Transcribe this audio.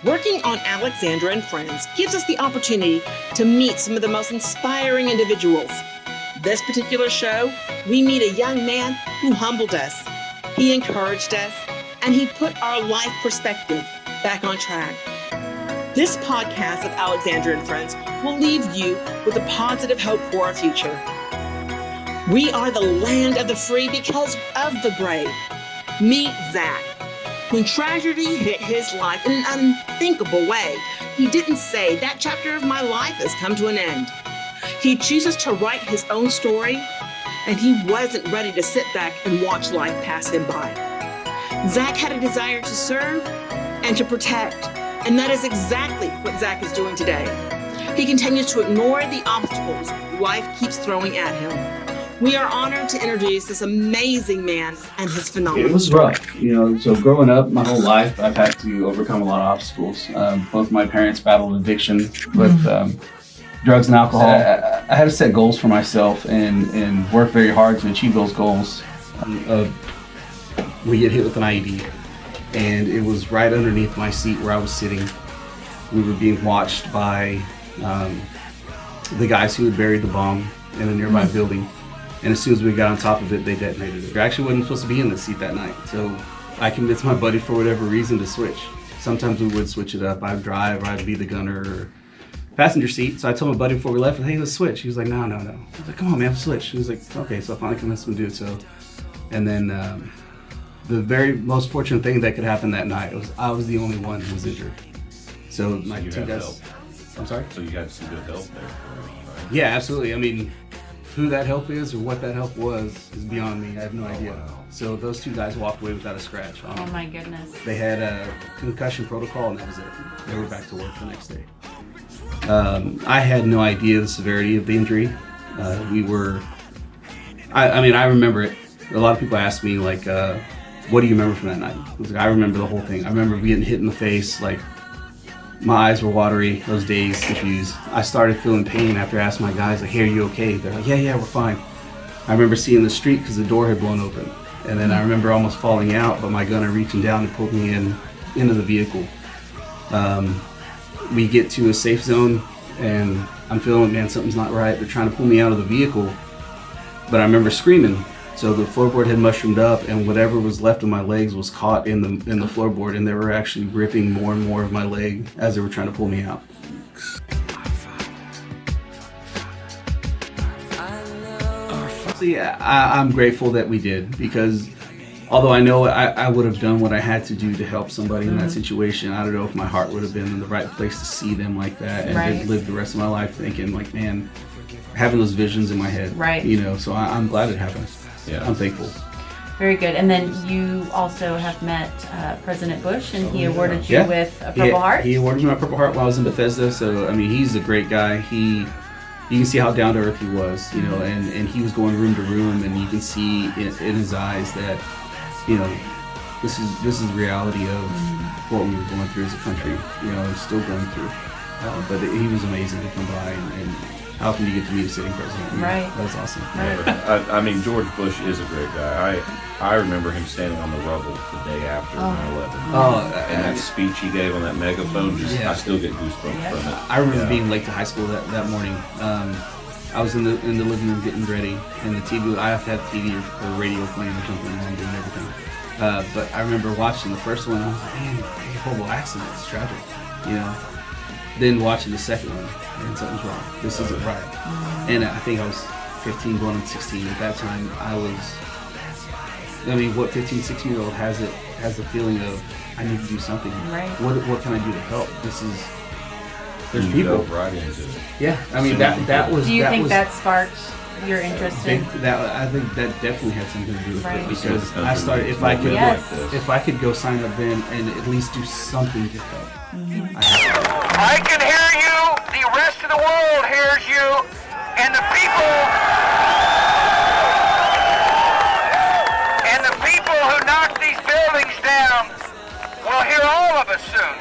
Working on Alexandra and Friends gives us the opportunity to meet some of the most inspiring individuals. This particular show, we meet a young man who humbled us. He encouraged us, and he put our life perspective back on track. This podcast of Alexandra and Friends will leave you with a positive hope for our future. We are the land of the free because of the brave. Meet Zach. When tragedy hit his life in an unthinkable way, he didn't say, "That chapter of my life has come to an end." He chooses to write his own story, and he wasn't ready to sit back and watch life pass him by. Zach had a desire to serve and to protect, and that is exactly what Zach is doing today. He continues to ignore the obstacles life keeps throwing at him. We are honored to introduce this amazing man and his phenomenal It was story. rough, so growing up my whole life, I've had to overcome a lot of obstacles. Both my parents battled addiction with drugs and alcohol. I had to set goals for myself and work very hard to achieve those goals. We get hit with an IED, and it was right underneath my seat where I was sitting. We were being watched by the guys who had buried the bomb in a nearby building. And as soon as we got on top of it, they detonated it. I actually wasn't supposed to be in the seat that night, so I convinced my buddy for whatever reason to switch. Sometimes we would switch it up. I'd drive, or I'd be the gunner, or passenger seat. So I told my buddy before we left, "Hey, let's switch." He was like, "No." I was like, "Come on, man, switch." He was like, "Okay." So I finally convinced him to do it. So, and then the very most fortunate thing that could happen that night was I was the only one who was injured. So my two guys. Help. I'm sorry. So you got some good help there. Right? Yeah, absolutely. I mean, who that help is or what that help was is beyond me. I have no idea. Wow. So those two guys walked away without a scratch on them. Oh my goodness. They had a concussion protocol and that was it. They were back to work the next day. I had no idea the severity of the injury. I remember it. A lot of people ask me like, what do you remember from that night? I was like, I remember the whole thing. I remember getting hit in the face, like my eyes were watery, those days confused. I started feeling pain after I asked my guys, like, "Hey, are you okay?" They're like, yeah, we're fine. I remember seeing the street because the door had blown open. And then I remember almost falling out, but my gunner reaching down and pulled me into the vehicle. We get to a safe zone and I'm feeling, man, something's not right. They're trying to pull me out of the vehicle, but I remember screaming. So the floorboard had mushroomed up and whatever was left of my legs was caught in the floorboard, and they were actually ripping more and more of my leg as they were trying to pull me out. So yeah, I'm grateful that we did, because although I know I would have done what I had to do to help somebody in that situation, I don't know if my heart would have been in the right place to see them like that and Right. to live the rest of my life thinking like, man, having those visions in my head. Right. So I'm glad it happened. Yeah. I'm thankful. Very good. And then you also have met President Bush, and he awarded you Yeah. with a Purple Heart. He awarded me my Purple Heart while I was in Bethesda. So I mean, he's a great guy. You can see how down to earth he was, and he was going room to room, and you can see in his eyes that, this is reality of what we were going through as a country, and still going through. But he was amazing to come by, and how can you get to meet a sitting president? Right. That was awesome. Right. I mean, George Bush is a great guy. I remember him standing on the rubble the day after 9/11. And that speech he gave on that megaphone, I still get goosebumps from it. I remember being late to high school that morning. I was in the living room getting ready, and the TV. I have to have TV or radio playing or something, and I'm doing everything. But I remember watching the first one. I was like, man, horrible accident. It's tragic, Then watching the second one, and something's wrong. This isn't right. And I think I was 15 going on 16 at that time. What 15, 16-year-old has the feeling of, I need to do something. Right. What can I do to help? There's You people. dove right into it. Yeah, I mean that was. Do you think was, that sparked your interest in? I think that definitely had something to do with Right. it, because Something I started. If I could, Yes. if I could go sign up then and at least do something to help. I can hear you, the rest of the world hears you, and the people who knock these buildings down will hear all of us soon.